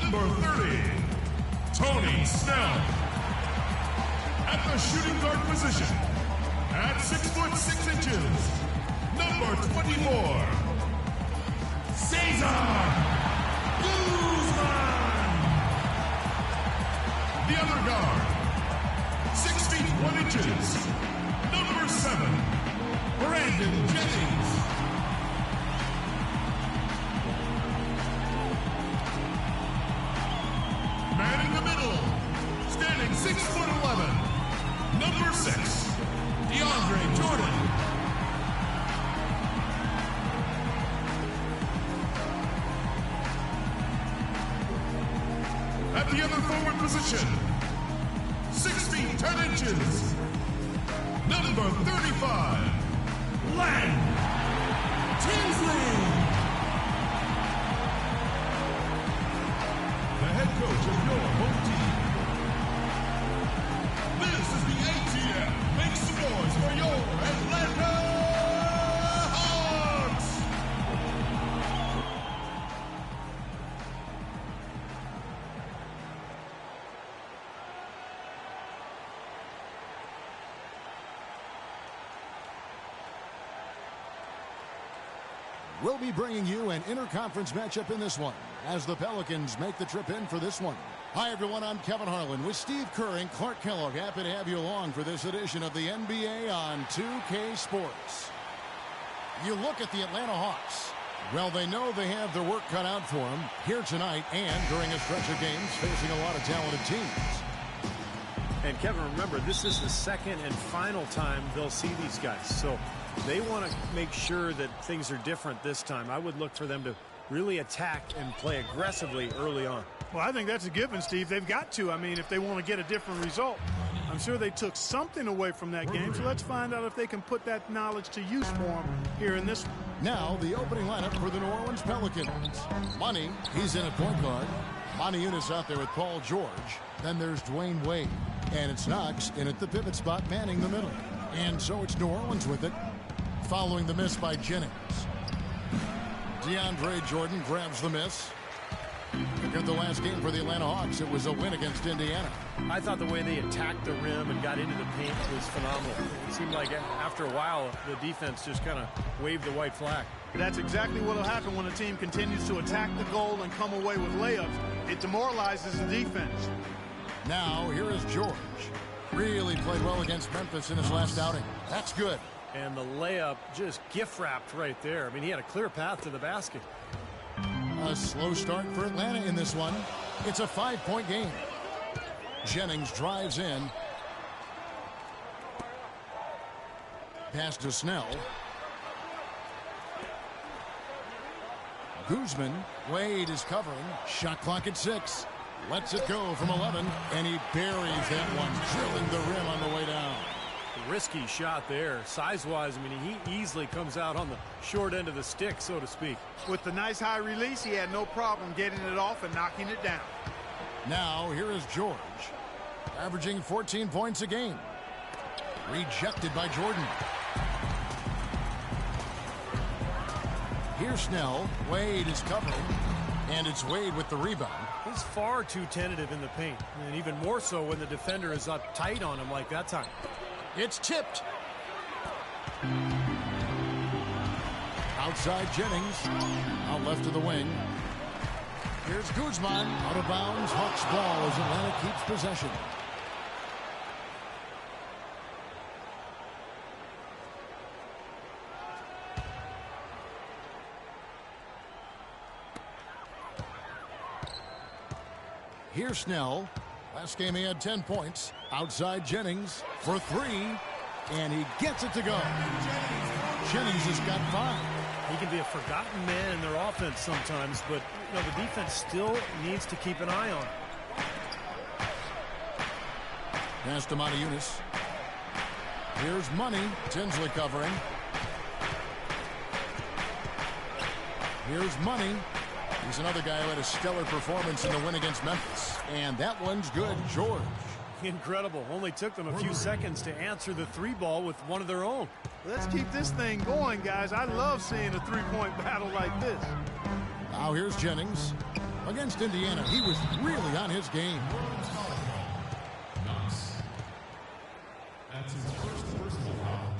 Number 30, Tony Snell. At the shooting guard position, at 6 foot 6 inches, number 24, Cesar Guzman. The other guard, 6 feet 1 inches, number 7, Brandon Jennings. Man in the middle, standing 6 foot 11, number 6, DeAndre Jordan. At the other forward position, 6 feet 10 inches, number 35, Len Tinsley. The head coach of your home team. This is the ATM. Make some noise for your Atlanta Hawks! We'll be bringing you an interconference matchup in this one as the Pelicans make the trip in for this one. Hi, everyone. I'm Kevin Harlan with Steve Kerr and Clark Kellogg. Happy to have you along for this edition of the NBA on 2K Sports. You look at the Atlanta Hawks. Well, they know they have their work cut out for them here tonight and during a stretch of games facing a lot of talented teams. And Kevin, remember, this is the second and final time they'll see these guys. So they want to make sure that things are different this time. I would look for them to really attack and play aggressively early on. Well, I think that's a given, Steve. They've got to. I mean, if they want to get a different result. I'm sure they took something away from that game, so let's find out if they can put that knowledge to use for them here in this one. Now, the opening lineup for the New Orleans Pelicans. Money, he's in at point guard. Monty Eunice out there with Paul George. Then there's Dwayne Wade. And it's Knox in at the pivot spot, manning the middle. And so it's New Orleans with it, following the miss by Jennings. DeAndre Jordan grabs the miss. Look at the last game for the Atlanta Hawks. It was a win against Indiana. I thought the way they attacked the rim and got into the paint was phenomenal. It seemed like after a while, the defense just kind of waved the white flag. That's exactly what will happen when a team continues to attack the goal and come away with layups. It demoralizes the defense. Now, here is George. Really played well against Memphis in his last outing. That's good. And the layup just gift-wrapped right there. I mean, he had a clear path to the basket. A slow start for Atlanta in this one. It's a 5-point game. Jennings drives in. Pass to Snell. Guzman. Wade is covering. Shot clock at 6. Lets it go from 11. And he buries that one, drilling the rim on the way down. Risky shot there. Size-wise, I mean, he easily comes out on the short end of the stick, so to speak. With the nice high release, he had no problem getting it off and knocking it down. Now, here is George, averaging 14 points a game. Rejected by Jordan. Here's Snell. Wade is covering, and it's Wade with the rebound. He's far too tentative in the paint, and even more so when the defender is up tight on him like that time. It's tipped. Outside Jennings. Out left of the wing. Here's Guzman. Out of bounds. Hawks ball as Atlanta keeps possession. Here's Snell. Last game he had 10 points. Outside Jennings for 3. And he gets it to go. Jennings has got 5. He can be a forgotten man in their offense sometimes, but you know, the defense still needs to keep an eye on him. Pass to Monty Eunice. Here's Money. Tinsley covering. Here's Money. He's another guy who had a stellar performance in the win against Memphis. And that one's good. George. Incredible. Only took them a few seconds to answer the 3 ball with one of their own. Let's keep this thing going, guys. I love seeing a three-point battle like this. Now here's Jennings. Against Indiana, he was really on his game. Knox. That's his first personal foul.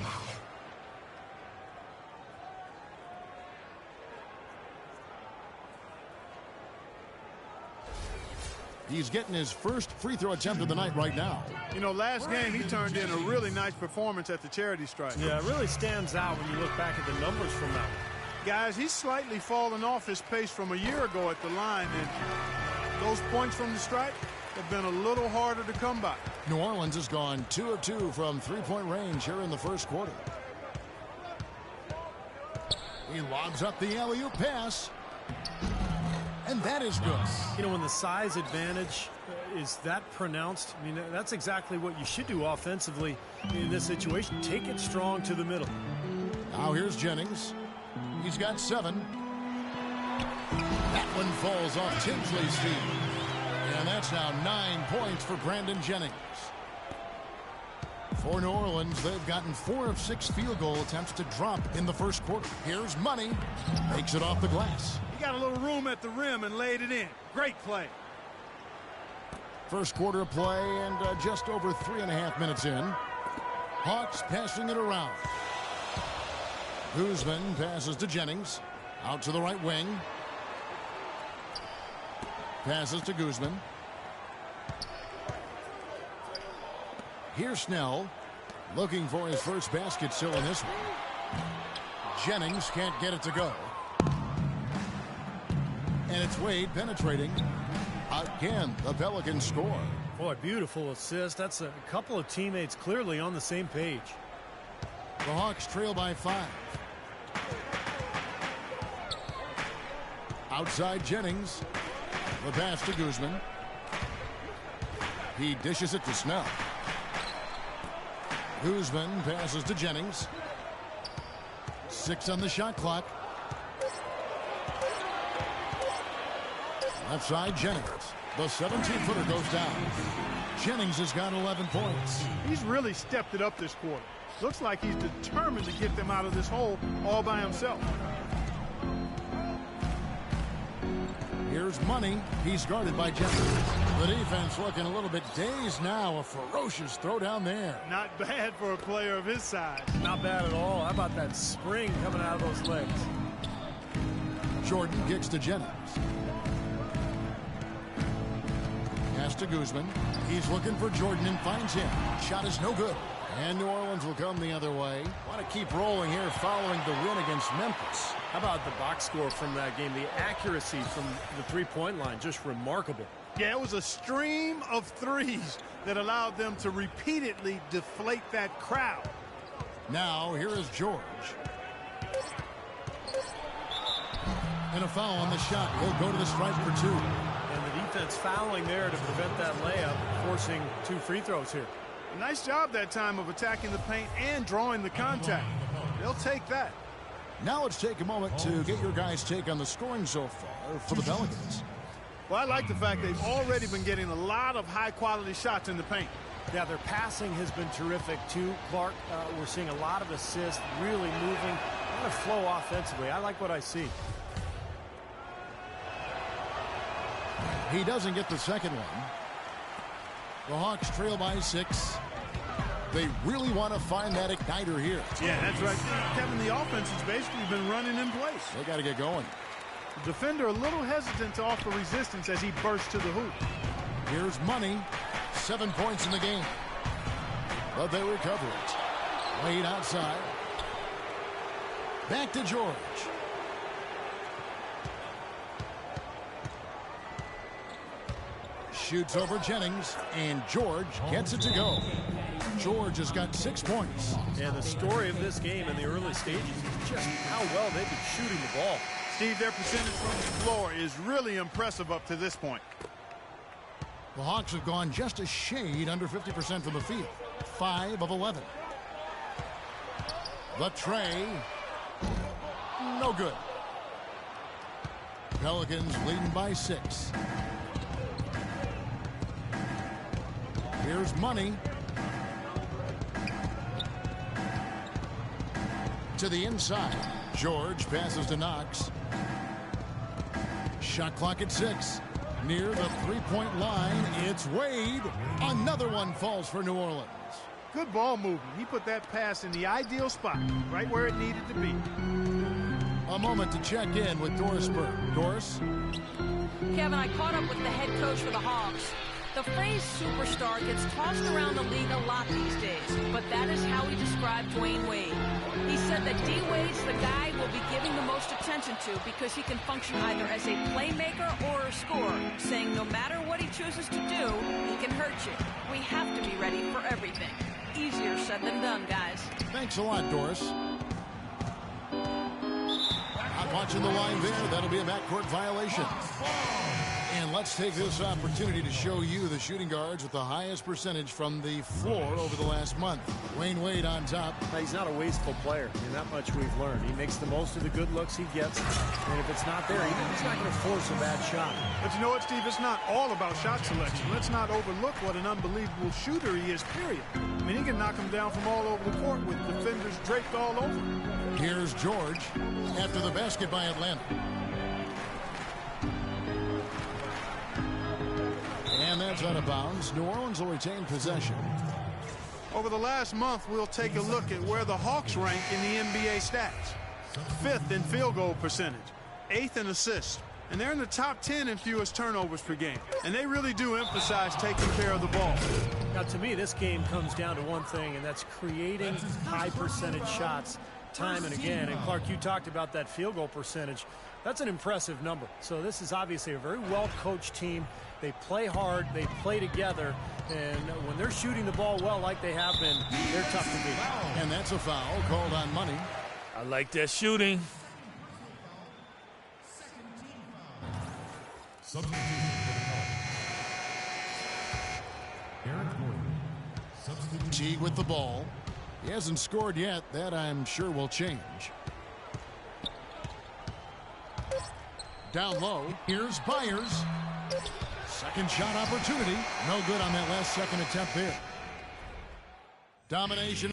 He's getting his first free throw attempt of the night right now. You know, last game he turned in a really nice performance at the charity stripe. Yeah, it really stands out when you look back at the numbers from that one. Guys, he's slightly fallen off his pace from a year ago at the line, and those points from the stripe have been a little harder to come by. New Orleans has gone 2 of 2 from three-point range here in the first quarter. He lobs up the alley-oop pass. And that is good. You know, when the size advantage is that pronounced, I mean, that's exactly what you should do offensively in this situation. Take it strong to the middle. Now here's Jennings. He's got 7. That one falls off Tinsley's feet. And that's now 9 points for Brandon Jennings. For New Orleans, they've gotten 4 of 6 field goal attempts to drop in the first quarter. Here's Money. Makes it off the glass. He got a little room at the rim and laid it in. Great play. First quarter of play and just over 3.5 minutes in. Hawks passing it around. Guzman passes to Jennings. Out to the right wing. Passes to Guzman. Here's Snell. Looking for his first basket still in this one. Jennings can't get it to go. And it's Wade penetrating. Again, the Pelicans score. Boy, beautiful assist. That's a couple of teammates clearly on the same page. The Hawks trail by 5. Outside Jennings. The pass to Guzman. He dishes it to Snell. Guzman passes to Jennings. 6 on the shot clock. Left side, Jennings. The 17-footer goes down. Jennings has got 11 points. He's really stepped it up this quarter. Looks like he's determined to get them out of this hole all by himself. Here's Money. He's guarded by Jennings. The defense looking a little bit dazed now. A ferocious throw down there. Not bad for a player of his size. Not bad at all. How about that spring coming out of those legs? Jordan kicks to Jennings. Pass to Guzman. He's looking for Jordan and finds him. Shot is no good. And New Orleans will come the other way. Want to keep rolling here following the win against Memphis. How about the box score from that game? The accuracy from the three-point line, just remarkable. Yeah, it was a stream of threes that allowed them to repeatedly deflate that crowd. Now, here is George. And a foul on the shot. He'll go to the stripe for 2. And the defense fouling there to prevent that layup, forcing 2 free throws here. Nice job that time of attacking the paint and drawing the contact. They'll take that. Now let's take a moment to get your guys' take on the scoring so far for the Pelicans. Well, I like the fact they've already been getting a lot of high-quality shots in the paint. Yeah, their passing has been terrific, too. Clark, we're seeing a lot of assists, really moving, a lot of flow offensively. I like what I see. He doesn't get the second one. The Hawks trail by 6. They really want to find that igniter here. Yeah, that's right. Kevin, the offense has basically been running in place. They got to get going. The defender a little hesitant to offer resistance as he bursts to the hoop. Here's Money. 7 points in the game. But they recover it. Wade outside. Back to George. Shoots over Jennings, and George gets it to go. George has got 6 points. And the story of this game in the early stages is just how well they've been shooting the ball. Steve, their percentage from the floor is really impressive up to this point. The Hawks have gone just a shade under 50% from the field. 5 of 11. The tray. No good. Pelicans leading by 6. Here's Money. To the inside. George passes to Knox. Shot clock at 6. Near the three-point line, it's Wade. Another one falls for New Orleans. Good ball movement. He put that pass in the ideal spot, right where it needed to be. A moment to check in with Doris Burke. Doris? Kevin, I caught up with the head coach for the Hawks. The phrase superstar gets tossed around the league a lot these days, but that is how he described Dwayne Wade. He said that D. Wade's the guy we'll be giving the most attention to because he can function either as a playmaker or a scorer, saying no matter what he chooses to do, he can hurt you. We have to be ready for everything. Easier said than done, guys. Thanks a lot, Doris. Not watching the line there. That'll be a backcourt violation. And let's take this opportunity to show you the shooting guards with the highest percentage from the floor over the last month. Dwayne Wade on top. He's not a wasteful player. I mean, that much we've learned. He makes the most of the good looks he gets. And if it's not there, he's not going to force a bad shot. But you know what, Steve? It's not all about shot selection. Let's not overlook what an unbelievable shooter he is, period. I mean, he can knock him down from all over the court with defenders draped all over him. Here's George after the basket by Atlanta. And that's out of bounds. New Orleans will retain possession. Over the last month, we'll take a look at where the Hawks rank in the NBA stats. 5th in field goal percentage, 8th in assists, and they're in the top 10 in fewest turnovers per game. And they really do emphasize taking care of the ball. Now, to me, this game comes down to one thing, and that's creating high percentage shots time and again. And Clark, you talked about that field goal percentage. That's an impressive number. So this is obviously a very well-coached team. They play hard, they play together, and when they're shooting the ball well like they have been, they're tough to beat. And that's a foul called on Money. I like that shooting. Teague with the ball. He hasn't scored yet. That I'm sure will change. Down low. Here's Byers. Second shot opportunity. No good on that last second attempt there. Domination.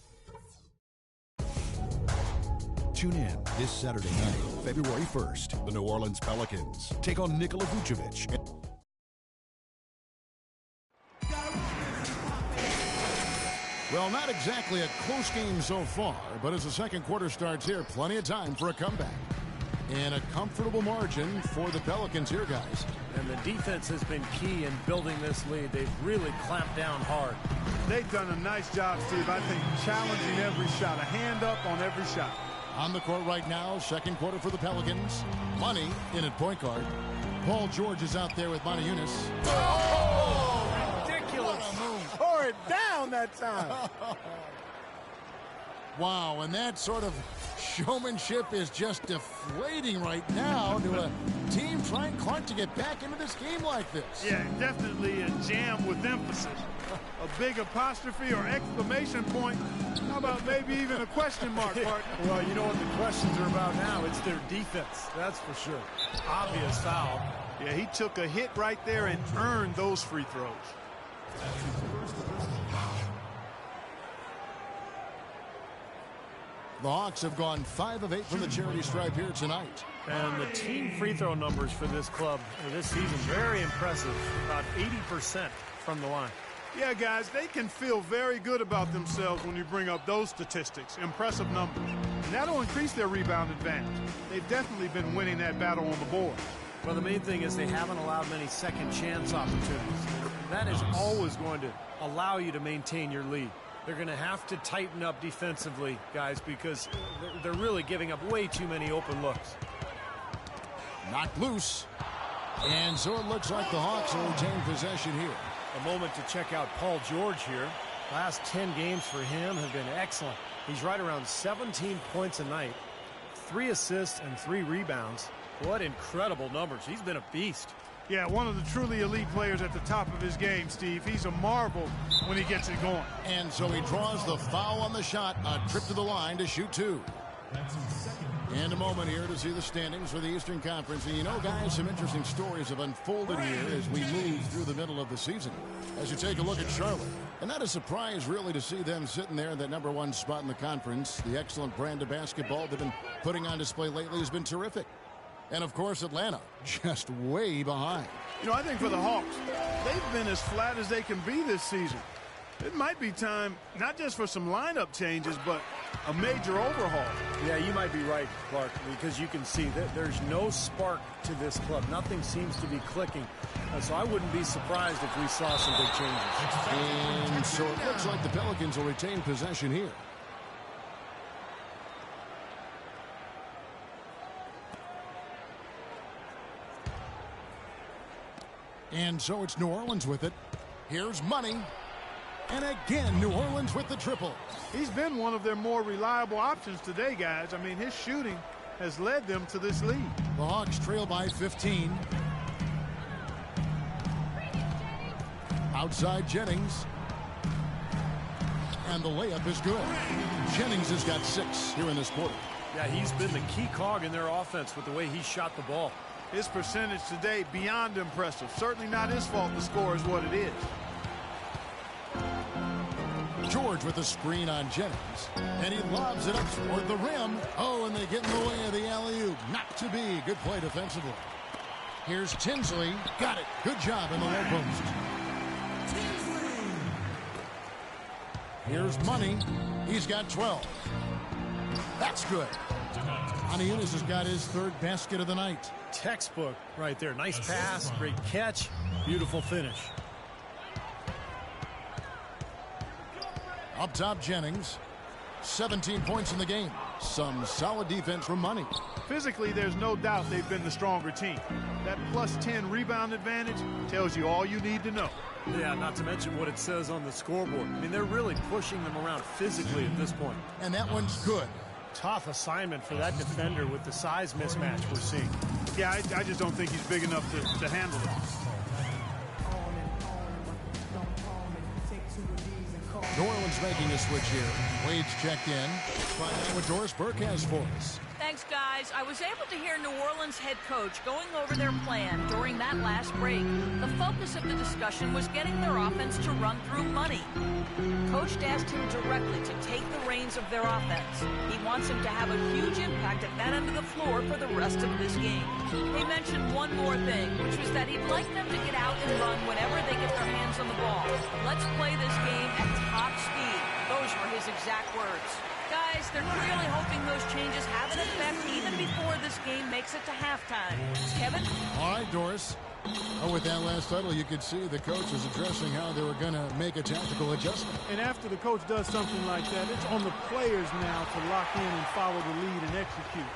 Tune in this Saturday night, February 1st. The New Orleans Pelicans take on Nikola Vucevic. Well, not exactly a close game so far, but as the second quarter starts here, plenty of time for a comeback. And a comfortable margin for the Pelicans here, guys. And the defense has been key in building this lead. They've really clamped down hard. They've done a nice job, Steve. I think challenging every shot, a hand up on every shot. On the court right now, second quarter for the Pelicans. Money in at point guard. Paul George is out there with Monty Eunice. Oh, ridiculous. What a move. Tore it down that time. Wow, and that sort of showmanship is just deflating right now to a team trying, Clark, to get back into this game like this. Yeah, definitely a jam with emphasis. A big apostrophe or exclamation point. How about maybe even a question mark, partner? Well, you know what the questions are about now. It's their defense, that's for sure. Obvious foul. Yeah, he took a hit right there and earned those free throws. The Hawks have gone 5 of 8 from the charity stripe here tonight. And the team free throw numbers for this club this season, very impressive. About 80% from the line. Yeah, guys, they can feel very good about themselves when you bring up those statistics. Impressive numbers. And that'll increase their rebound advantage. They've definitely been winning that battle on the board. Well, the main thing is they haven't allowed many second chance opportunities. That is always going to allow you to maintain your lead. They're going to have to tighten up defensively, guys, because they're really giving up way too many open looks. Knocked loose. And so it looks like the Hawks will retain possession here. A moment to check out Paul George here. Last 10 games for him have been excellent. He's right around 17 points a night, 3 assists and 3 rebounds. What incredible numbers. He's been a beast. Yeah, one of the truly elite players at the top of his game, Steve. He's a marvel when he gets it going. And so he draws the foul on the shot. A trip to the line to shoot 2. And a moment here to see the standings for the Eastern Conference. And you know, guys, some interesting stories have unfolded here as we move through the middle of the season. As you take a look at Charlotte. And not a surprise, really, to see them sitting there in that #1 spot in the conference. The excellent brand of basketball they've been putting on display lately has been terrific. And, of course, Atlanta just way behind. You know, I think for the Hawks, they've been as flat as they can be this season. It might be time not just for some lineup changes, but a major overhaul. Yeah, you might be right, Clark, because you can see that there's no spark to this club. Nothing seems to be clicking. So I wouldn't be surprised if we saw some big changes. And so it looks like the Pelicans will retain possession here. And so it's New Orleans with it. Here's Money. And again, New Orleans with the triple. He's been one of their more reliable options today, guys. I mean, his shooting has led them to this lead. The Hawks trail by 15. Outside Jennings. And the layup is good. Jennings has got 6 here in this quarter. Yeah, he's been the key cog in their offense with the way he shot the ball. His percentage today beyond impressive. Certainly not his fault the score is what it is. George with a screen on Jennings. And he lobs it up toward the rim. Oh, and they get in the way of the alley-oop. Not to be. Good play defensively. Here's Tinsley. Got it. Good job in the low post. Here's Money. He's got 12. That's good. Aniunas has got his 3rd basket of the night. Textbook right there. Nice pass, great catch, beautiful finish. Up top, Jennings. 17 points in the game. Some solid defense from Money. Physically, there's no doubt they've been the stronger team. That plus 10 rebound advantage tells you all you need to know. Yeah, not to mention what it says on the scoreboard. I mean, they're really pushing them around physically at this point. And that one's good. Tough assignment for that defender with the size mismatch we're seeing. Yeah, I just don't think he's big enough to handle it. New Orleans making a switch here. Wade's checked in. Find out what Doris Burke has for us. Thanks, guys. I was able to hear New Orleans head coach going over their plan during that last break. The focus of the discussion was getting their offense to run through Money. Coach asked him directly to take the reins of their offense. He wants him to have a huge impact at that end of the floor for the rest of this game. He mentioned one more thing, which was that he'd like them to get out and run whenever they get their hands on the ball. Let's play this game at top speed. Those were his exact words. Guys, they're really hoping those changes have an effect even before this game makes it to halftime. Kevin? All right, Doris. Oh, with that last huddle, you could see the coach was addressing how they were going to make a tactical adjustment. And after the coach does something like that, it's on the players now to lock in and follow the lead and execute.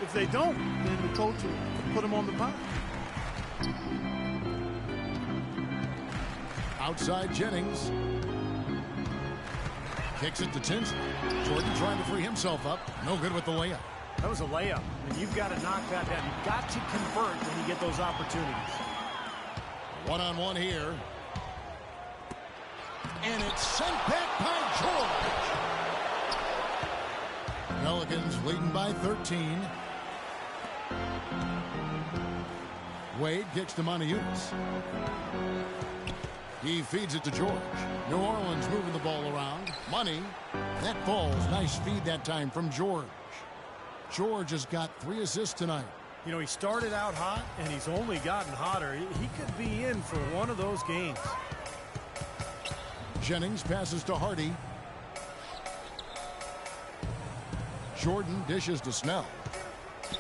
If they don't, then the coach will put them on the pop. Outside Jennings. Kicks it to Tinsley. Jordan trying to free himself up. No good with the layup. That was a layup. And you've got to knock that down. You've got to convert when you get those opportunities. One-on-one here. And it's sent back by George. Pelicans leading by 13. Wade kicks to Aniunas. He feeds it to George. New Orleans moving the ball around. Money. That falls. Nice feed that time from George. George has got 3 assists tonight. You know, he started out hot, and he's only gotten hotter. He could be in for one of those games. Jennings passes to Hardy. Jordan dishes to Snell.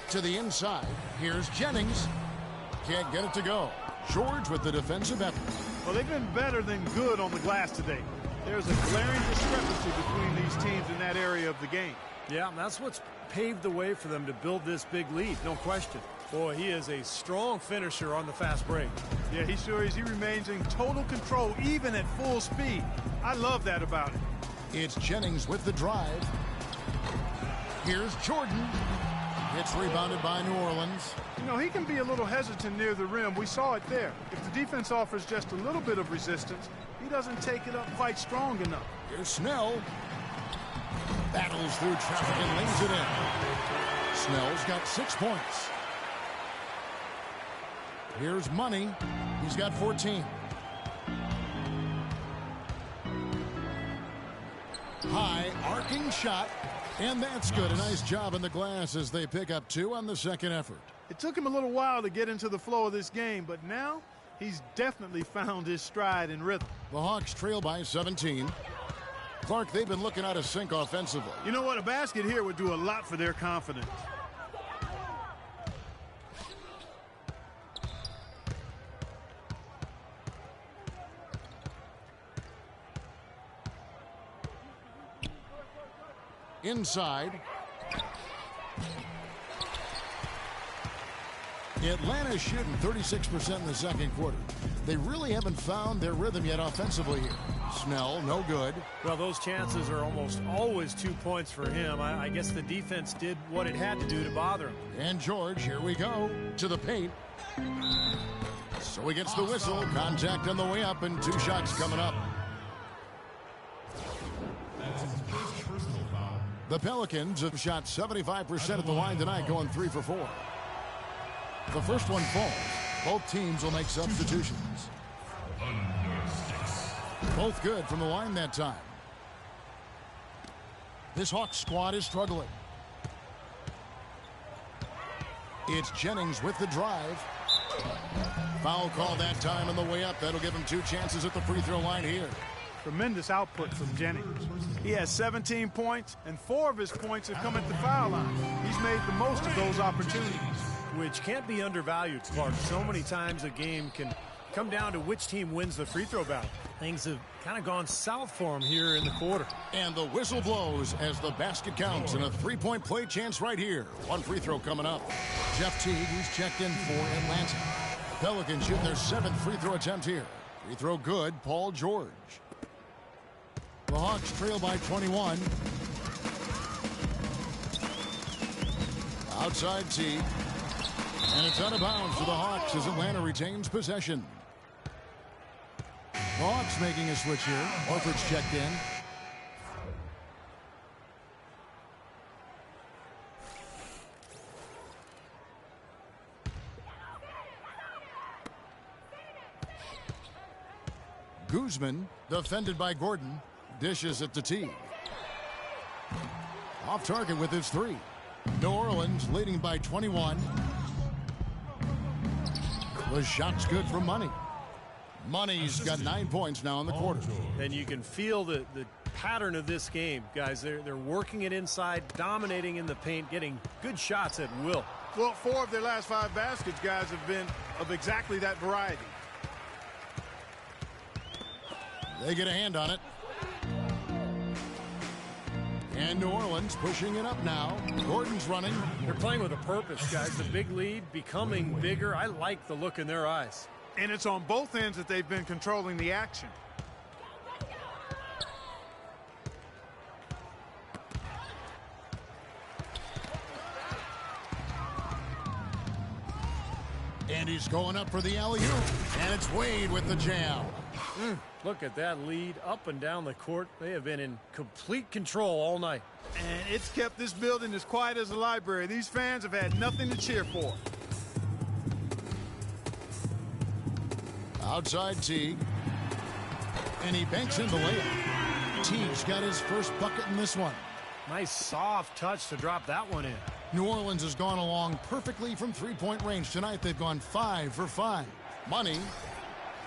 To the inside. Here's Jennings. Can't get it to go. George with the defensive effort. Well, they've been better than good on the glass today. There's a glaring discrepancy between these teams in that area of the game. Yeah, that's what's paved the way for them to build this big lead, no question. Boy, he is a strong finisher on the fast break. Yeah, he sure is. He remains in total control, even at full speed. I love that about him. It's Jennings with the drive. Here's Jordan. It's rebounded by New Orleans. You know, he can be a little hesitant near the rim. We saw it there. If the defense offers just a little bit of resistance, he doesn't take it up quite strong enough. Here's Snell. Battles through traffic and lays it in. Snell's got 6 points. Here's Money. He's got 14. High arcing shot. And that's good. A nice job in the glass as they pick up 2 on the second effort. It took him a little while to get into the flow of this game, but now he's definitely found his stride and rhythm. The Hawks trail by 17. Clark, they've been looking out of sync offensively. You know what? A basket here would do a lot for their confidence. Inside. Atlanta shooting 36% in the second quarter. They really haven't found their rhythm yet offensively here. Snell, no good. Well, those chances are almost always 2 points for him. I guess the defense did what it had to do to bother him. And George, here we go, to the paint. So he gets the whistle. Contact on the way up, and 2 shots coming up. The Pelicans have shot 75% at the line tonight, going 3 for 4. The first one falls. Both teams will make substitutions. Both good from the line that time. This Hawks squad is struggling. It's Jennings with the drive. Foul call that time on the way up. That'll give him 2 chances at the free throw line here. Tremendous output from Jennings. He has 17 points, and 4 of his points have come at the foul line. He's made the most of those opportunities. Which can't be undervalued, Clark. So many times a game can come down to which team wins the free throw battle. Things have kind of gone south for him here in the quarter. And the whistle blows as the basket counts, and a 3-point play chance right here. 1 free throw coming up. Jeff Teague, who's checked in for Atlanta. Pelicans shooting their 7th free throw attempt here. Free throw good, Paul George. The Hawks trail by 21. Outside Teague. And it's out of bounds for the Hawks as Atlanta retains possession. The Hawks making a switch here. Horford's checked in. Guzman, defended by Gordon, dishes it to Teague. Off target with his 3. New Orleans leading by 21. The shot's good for Money. Money's got 9 points now in the quarter. And you can feel the pattern of this game, guys. They're working it inside, dominating in the paint, getting good shots at will. Well, 4 of their last 5 baskets, guys, have been of exactly that variety. They get a hand on it. And New Orleans pushing it up now. Gordon's running. They're playing with a purpose, guys. The big lead becoming bigger. I like the look in their eyes. And it's on both ends that they've been controlling the action. And he's going up for the alley-oop. And it's Wade with the jam. Look at that lead up and down the court. They have been in complete control all night. And it's kept this building as quiet as a library. These fans have had nothing to cheer for. Outside Teague. And he banks in the layup. Teague's got his first bucket in this one. Nice soft touch to drop that one in. New Orleans has gone along perfectly from 3-point range. Tonight they've gone 5 for 5. Money.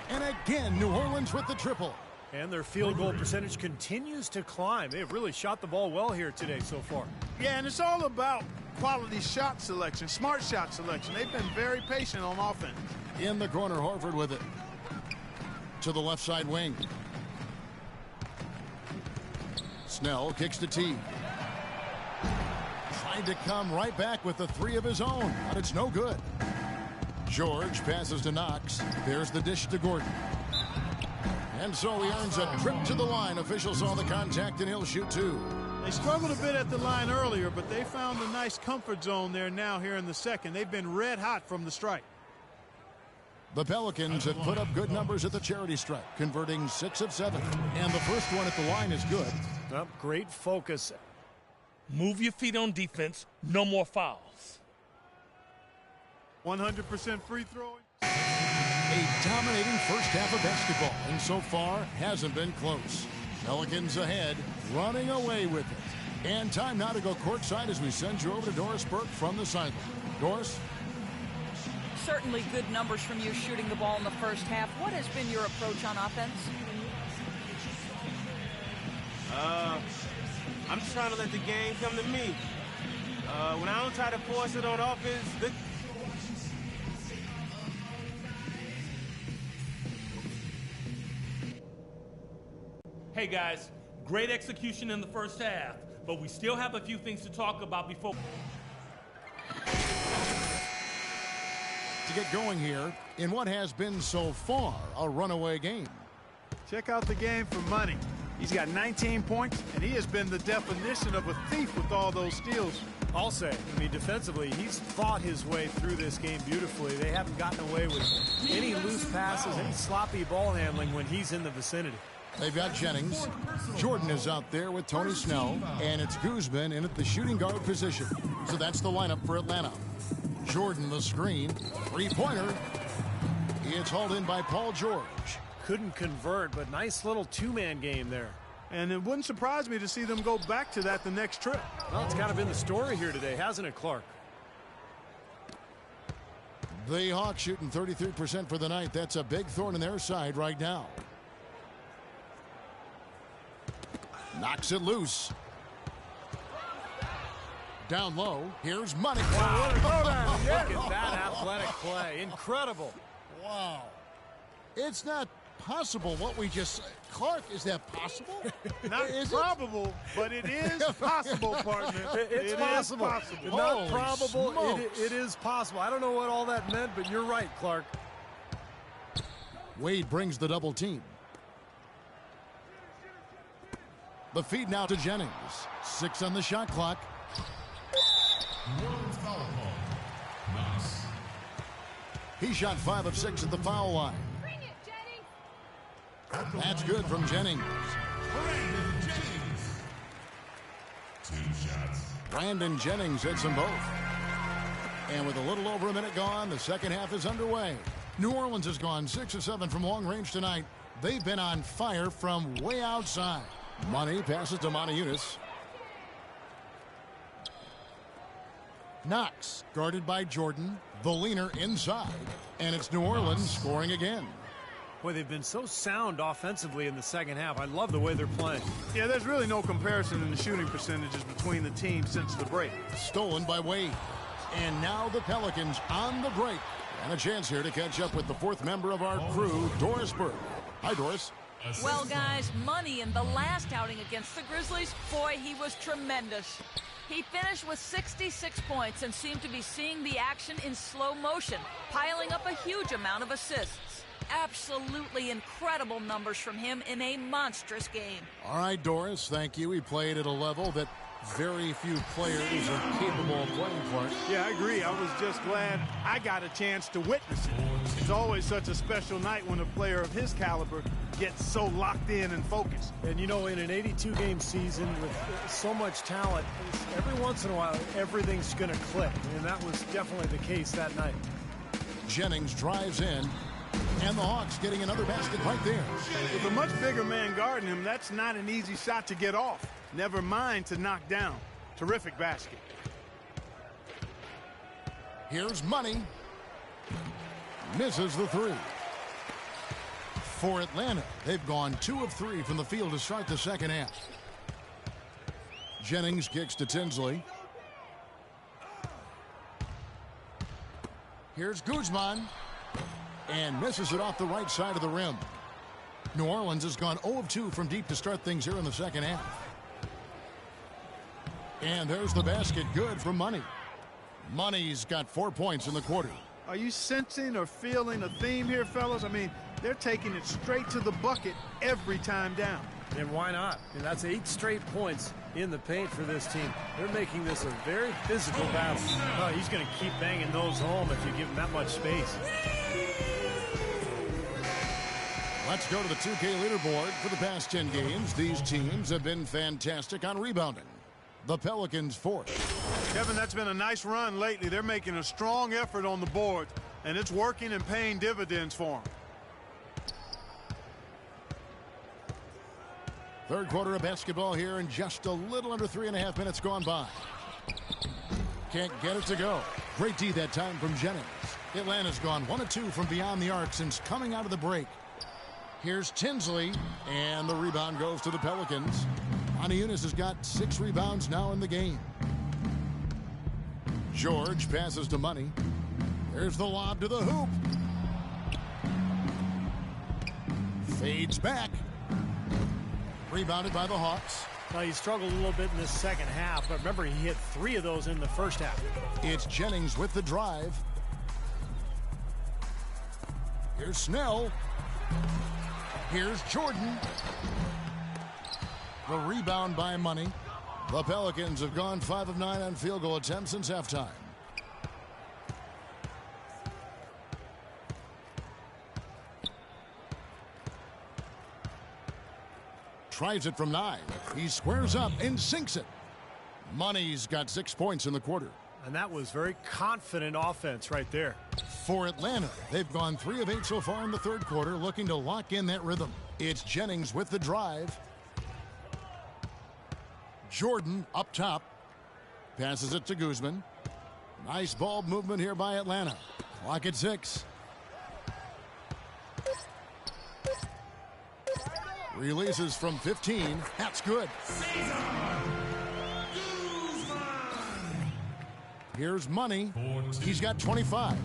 And again, New Orleans with the triple. And their field goal percentage continues to climb. They've really shot the ball well here today so far. Yeah, and it's all about quality shot selection, smart shot selection. They've been very patient on offense. In the corner, Horford with it. To the left side wing. Snell kicks to Teague. Tried to come right back with the 3 of his own, but it's no good. George passes to Knox. There's the dish to Gordon. And so he earns a trip to the line. Officials saw the contact, and he'll shoot 2. They struggled a bit at the line earlier, but they found a nice comfort zone there now here in the second. They've been red hot from the strike. The Pelicans have put up good numbers at the charity stripe, converting 6 of 7. And the first one at the line is good. Great focus. Move your feet on defense. No more fouls. 100% free throwing. A dominating first half of basketball, and so far hasn't been close. Pelicans ahead, running away with it. And time now to go courtside as we send you over to Doris Burke from the sideline. Doris? Certainly good numbers from you shooting the ball in the first half. What has been your approach on offense? I'm just trying to let the game come to me. When I don't try to force it on offense, Hey guys, great execution in the first half, but we still have a few things to talk about before. To get going here in what has been so far a runaway game. Check out the game for money. He's got 19 points, and he has been the definition of a thief with all those steals. I'll say, I mean, defensively, he's fought his way through this game beautifully. They haven't gotten away with any loose passes, any sloppy ball handling when he's in the vicinity. They've got Jennings. Jordan is out there with Tony Snell, and it's Guzman in at the shooting guard position. So that's the lineup for Atlanta. Jordan the screen, three-pointer. It's hauled in by Paul George. Couldn't convert, but nice little two-man game there. And it wouldn't surprise me to see them go back to that the next trip. Well, it's kind of been the story here today, hasn't it, Clark? The Hawks shooting 33% for the night. That's a big thorn in their side right now. Knocks it loose. Down low. Here's money. Wow, what a throwdown. Look at that athletic play. Incredible. Wow. It's not possible what we just... Clark, is that possible? Not probable, but it is possible, partner. It's possible. Not probable. It is possible. I don't know what all that meant, but you're right, Clark. Wade brings the double team. The feed now to Jennings. 6 on the shot clock. He shot 5 of 6 at the foul line. That's good from Jennings. Brandon Jennings hits them both. And with a little over a minute gone, the second half is underway. New Orleans has gone 6 of 7 from long range tonight. They've been on fire from way outside. Money passes to Montejunas. Knox guarded by Jordan. The leaner inside. And it's New Orleans scoring again. Boy, they've been so sound offensively in the second half. I love the way they're playing. Yeah, there's really no comparison in the shooting percentages between the teams since the break. Stolen by Wade. And now the Pelicans on the break. And a chance here to catch up with the fourth member of our crew, Doris Burke. Hi, Doris. Well, guys, Money in the last outing against the Grizzlies, boy, he was tremendous. He finished with 66 points and seemed to be seeing the action in slow motion, piling up a huge amount of assists. Absolutely incredible numbers from him in a monstrous game. All right, Doris, thank you. He played at a level that very few players are capable of playing for. Yeah, I agree. I was just glad I got a chance to witness it. It's always such a special night when a player of his caliber gets so locked in and focused. And, you know, in an 82-game season with so much talent, every once in a while, everything's going to click. And that was definitely the case that night. Jennings drives in. And the Hawks getting another basket right there. With a much bigger man guarding him, that's not an easy shot to get off. Never mind to knock down. Terrific basket. Here's Money. Misses the three. For Atlanta, they've gone 2 of 3 from the field to start the second half. Jennings kicks to Tinsley. Here's Guzman. And misses it off the right side of the rim. New Orleans has gone 0 of 2 from deep to start things here in the second half. And there's the basket, good for Money. Money's got 4 points in the quarter. Are you sensing or feeling a theme here, fellas? I mean, they're taking it straight to the bucket every time down. And why not? And that's 8 straight points in the paint for this team. They're making this a very physical battle. Oh, he's going to keep banging those home if you give him that much space. Let's go to the 2K leaderboard. For the past 10 games, these teams have been fantastic on rebounding. The Pelicans fourth. Kevin, that's been a nice run lately. They're making a strong effort on the board, and it's working and paying dividends for them. Third quarter of basketball here, and just a little under 3.5 minutes gone by. Can't get it to go. Great D that time from Jennings. Atlanta's gone 1 of 2 from beyond the arc since coming out of the break. Here's Tinsley, and the rebound goes to the Pelicans. Aniunas has got 6 rebounds now in the game. George passes to Money. There's the lob to the hoop. Fades back. Rebounded by the Hawks. Now, he struggled a little bit in this second half, but remember, he hit 3 of those in the first half. It's Jennings with the drive. Here's Snell. Here's Jordan. The rebound by Money. The Pelicans have gone 5 of 9 on field goal attempts since halftime. Tries it from 9. He squares up and sinks it. Money's got 6 points in the quarter. And that was very confident offense right there. For Atlanta, they've gone 3 of 8 so far in the third quarter, looking to lock in that rhythm. It's Jennings with the drive. Jordan up top. Passes it to Guzman. Nice ball movement here by Atlanta. Clock at 6. Releases from 15. That's good. Here's Money. He's got 25.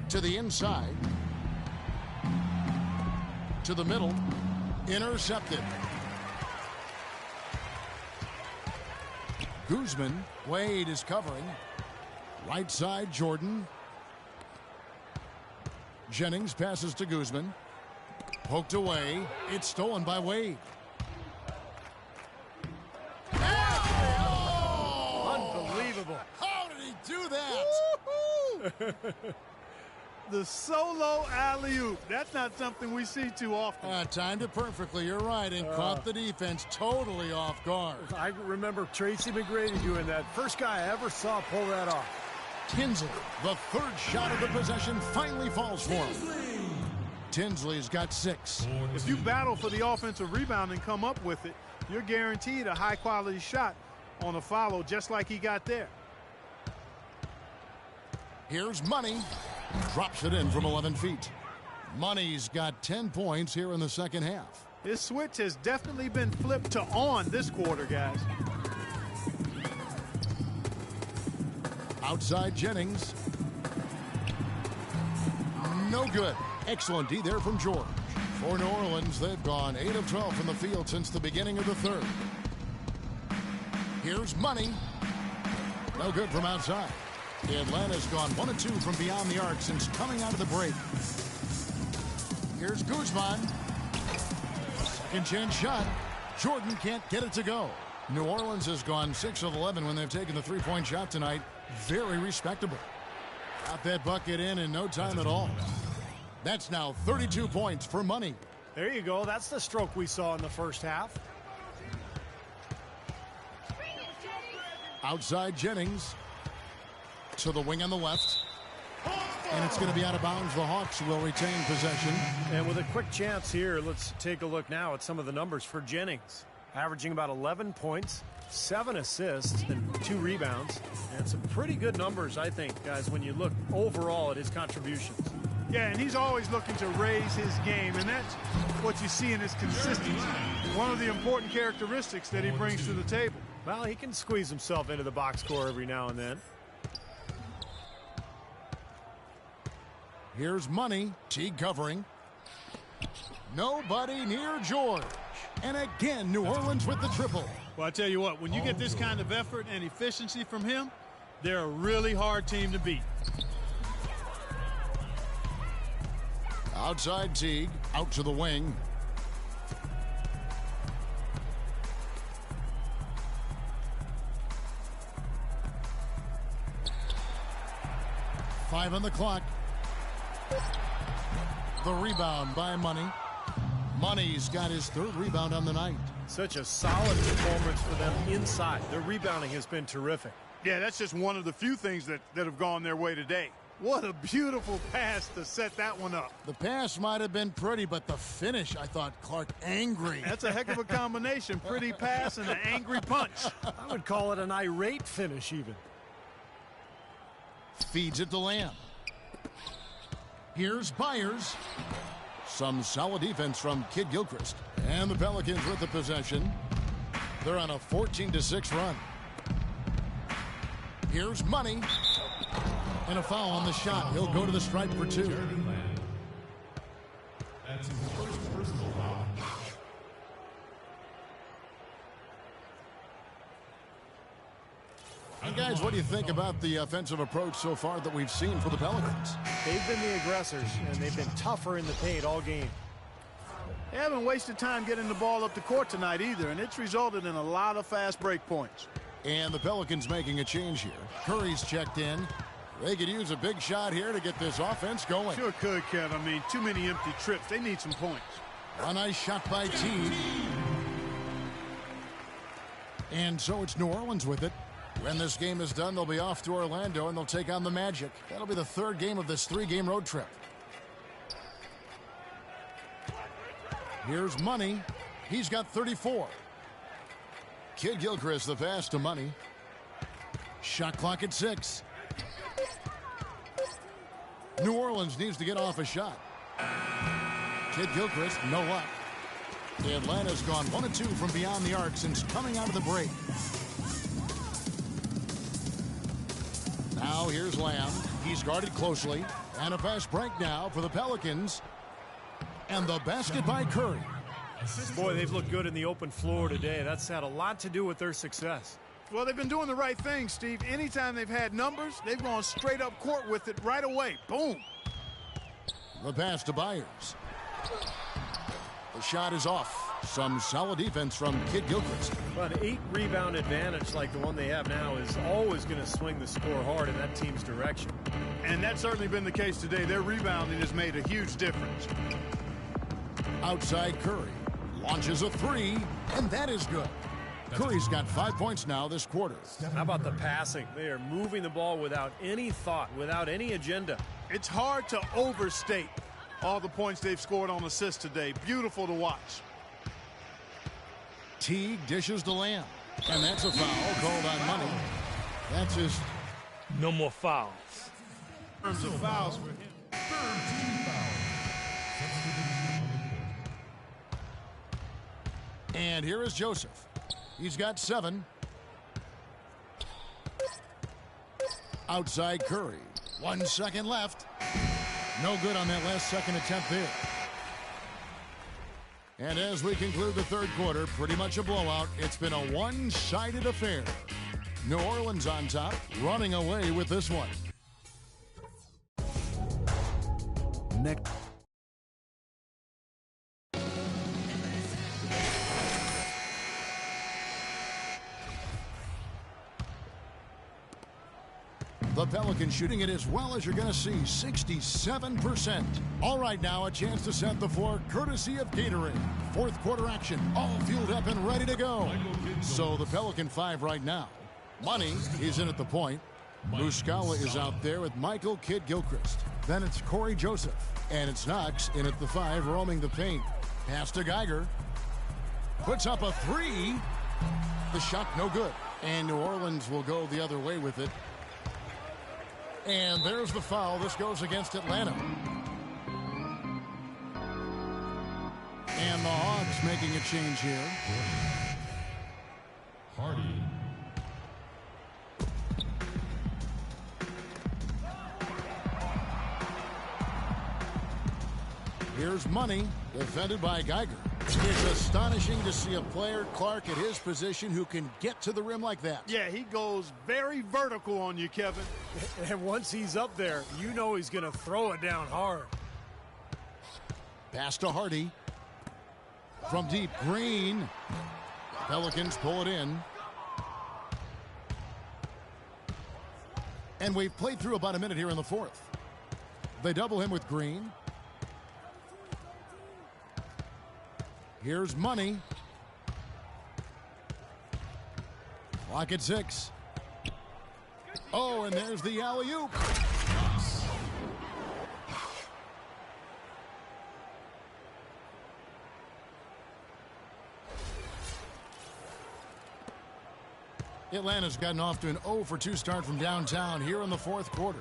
To the inside. To the middle. Intercepted. Guzman. Wade is covering. Right side, Jordan. Jennings passes to Guzman. Poked away. It's stolen by Wade. Unbelievable. How did he do that? The solo alley-oop. That's not something we see too often. Timed it perfectly. You're right. And caught the defense totally off guard. I remember Tracy McGrady doing that. First guy I ever saw pull that off. Tinsley, the third shot of the possession, finally falls for him. Tinsley's got 6. If you battle for the offensive rebound and come up with it, you're guaranteed a high-quality shot on a follow, just like he got there. Here's Money. Drops it in from 11 feet. Money's got 10 points here in the second half. His switch has definitely been flipped to on this quarter, guys. Outside Jennings. No good. Excellent D there from George. For New Orleans, they've gone 8 of 12 from the field since the beginning of the third. Here's Money. No good from outside. Atlanta's gone 1 of 2 from beyond the arc since coming out of the break. Here's Guzman. Second chance shot. Jordan can't get it to go. New Orleans has gone 6 of 11 when they've taken the three-point shot tonight. Very respectable. Got that bucket in no time at all. That's now 32 points for Money. There you go. That's the stroke we saw in the first half. Outside Jennings. To the wing on the left. And it's going to be out of bounds. The Hawks will retain possession. And with a quick chance here, let's take a look now at some of the numbers for Jennings. Averaging about 11 points, 7 assists, and 2 rebounds. And some pretty good numbers, I think, guys, when you look overall at his contributions. Yeah, and he's always looking to raise his game, and that's what you see in his consistency. One of the important characteristics that he brings to the table. Well, he can squeeze himself into the box score every now and then. Here's Money. Teague covering. Nobody near George. And again, New Orleans with the triple. Well, I tell you what, when you get this kind of effort and efficiency from him, they're a really hard team to beat. Outside Teague. Out to the wing. Five on the clock. The rebound by Money. Money's got his 3rd rebound on the night. Such a solid performance for them inside. Their rebounding has been terrific. Yeah, that's just one of the few things that have gone their way today. What a beautiful pass to set that one up. The pass might have been pretty, but the finish, I thought, Clark, angry. That's a heck of a combination. Pretty pass and an angry punch. I would call it an irate finish even. Feeds it to Lamb. Here's Byers. Some solid defense from Kid Gilchrist. And the Pelicans with the possession. They're on a 14-6 run. Here's Money. And a foul on the shot. He'll go to the stripe for 2. That's his first personal foul. And guys, what do you think about the offensive approach so far that we've seen for the Pelicans? They've been the aggressors, and they've been tougher in the paint all game. They haven't wasted time getting the ball up the court tonight either, and it's resulted in a lot of fast break points. And the Pelicans making a change here. Curry's checked in. They could use a big shot here to get this offense going. Sure could, Kev. I mean, too many empty trips. They need some points. A nice shot by Teague. And so it's New Orleans with it. When this game is done, they'll be off to Orlando, and they'll take on the Magic. That'll be the 3rd game of this 3-game road trip. Here's Money. He's got 34. Kid Gilchrist, the pass to Money. Shot clock at 6. New Orleans needs to get off a shot. Kid Gilchrist, no luck. Atlanta's gone 1 of 2 from beyond the arc since coming out of the break. Now here's Lamb. He's guarded closely. And a fast break now for the Pelicans. And the basket by Curry. Boy, they've looked good in the open floor today. That's had a lot to do with their success. Well, they've been doing the right thing, Steve. Anytime they've had numbers, they've gone straight up court with it right away. Boom. The pass to Byers. The shot is off. Some solid defense from Kid Gilchrist. But an 8-rebound advantage like the one they have now is always going to swing the score hard in that team's direction. And that's certainly been the case today. Their rebounding has made a huge difference. Outside Curry. Launches a 3, and that is good. Curry's got 5 points now this quarter. How about the passing? They are moving the ball without any thought, without any agenda. It's hard to overstate all the points they've scored on assists today. Beautiful to watch. Teague dishes to Lamb. And that's a foul called on Money. That's his... No more fouls. In terms of fouls for him. And here is Joseph. He's got 7. Outside Curry. 1 second left. No good on that last second attempt there. And as we conclude the 3rd quarter, pretty much a blowout. It's been a one-sided affair. New Orleans on top, running away with this one. Next. The Pelicans shooting it as well as you're going to see, 67%. All right, now a chance to set the floor courtesy of Gatorade. 4th quarter action, all fueled up and ready to go. So the Pelican 5 right now. Money, he's in at the point. Muscala is out there with Michael Kidd Gilchrist. Then it's Corey Joseph. And it's Knox in at the 5, roaming the paint. Pass to Geiger. Puts up a 3. The shot no good. And New Orleans will go the other way with it. And there's the foul. This goes against Atlanta. And the Hawks making a change here. Hardy. Here's Money, defended by Geiger. It's astonishing to see a player, Clark, at his position who can get to the rim like that. Yeah, he goes very vertical on you, Kevin. And once he's up there, you know he's going to throw it down hard. Pass to Hardy. From deep, Green. Pelicans pull it in. And we've played through about a minute here in the 4th. They double him with Green. Here's Money. Clock at 6. Oh, and there's the alley-oop. Atlanta's gotten off to an 0-for-2 start from downtown here in the fourth quarter.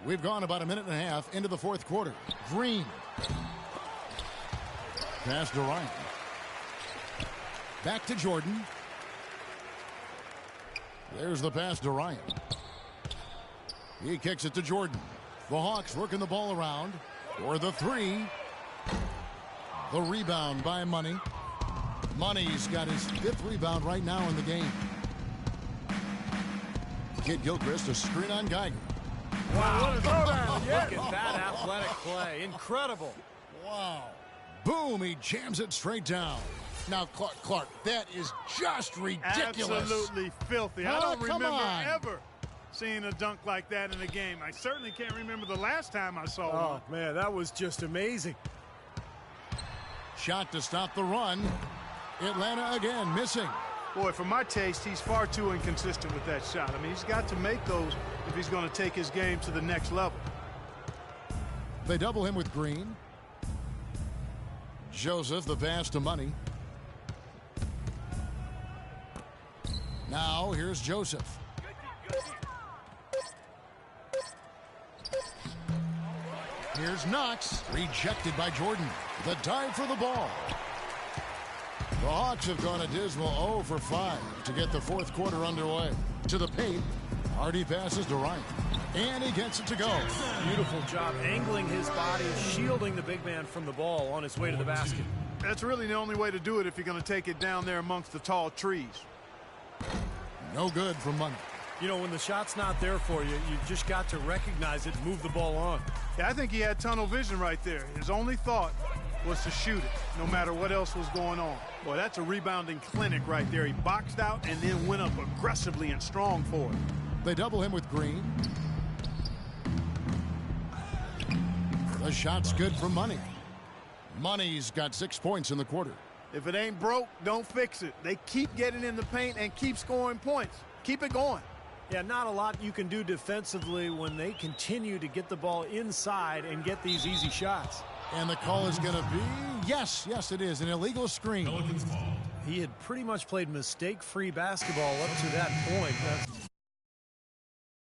We've gone about a minute and a half into the fourth quarter. Green. Pass to Ryan. Back to Jordan. There's the pass to Ryan. He kicks it to Jordan. The Hawks working the ball around for the three. The rebound by Money. Money's got his 5th rebound right now in the game. Kid Gilchrist, a screen on Geiger. Wow, what a throwdown. Look at that athletic play. Incredible. Wow. Boom, he jams it straight down. Now, Clark, that is just ridiculous. Absolutely filthy. I Oh, don't come remember on. ever seeing a dunk like that in a game. I certainly can't remember the last time I saw one. Oh, man, that was just amazing. Shot to stop the run. Atlanta again missing. Boy, for my taste, he's far too inconsistent with that shot. I mean, he's got to make those if he's going to take his game to the next level. They double him with Green. Joseph, the pass to Money. Now, here's Joseph. Here's Knox. Rejected by Jordan. The dive for the ball. The Hawks have gone a dismal 0-for-5 to get the fourth quarter underway. To the paint. Hardy passes to Ryan. And he gets it to go. Beautiful job angling his body, shielding the big man from the ball on his way to the basket. That's really the only way to do it if you're going to take it down there amongst the tall trees. No good from Money. You know, when the shot's not there for you, you just got to recognize it and move the ball on. Yeah, I think he had tunnel vision right there. His only thought was to shoot it, no matter what else was going on. Boy, that's a rebounding clinic right there. He boxed out and then went up aggressively and strong for it. They double him with Green. The shot's good for Money. Money's got 6 points in the quarter. If it ain't broke, don't fix it. They keep getting in the paint and keep scoring points. Keep it going. Yeah, not a lot you can do defensively when they continue to get the ball inside and get these easy shots. And the call is going to be, yes, it is, an illegal screen. Pelicans ball. He had pretty much played mistake-free basketball up to that point.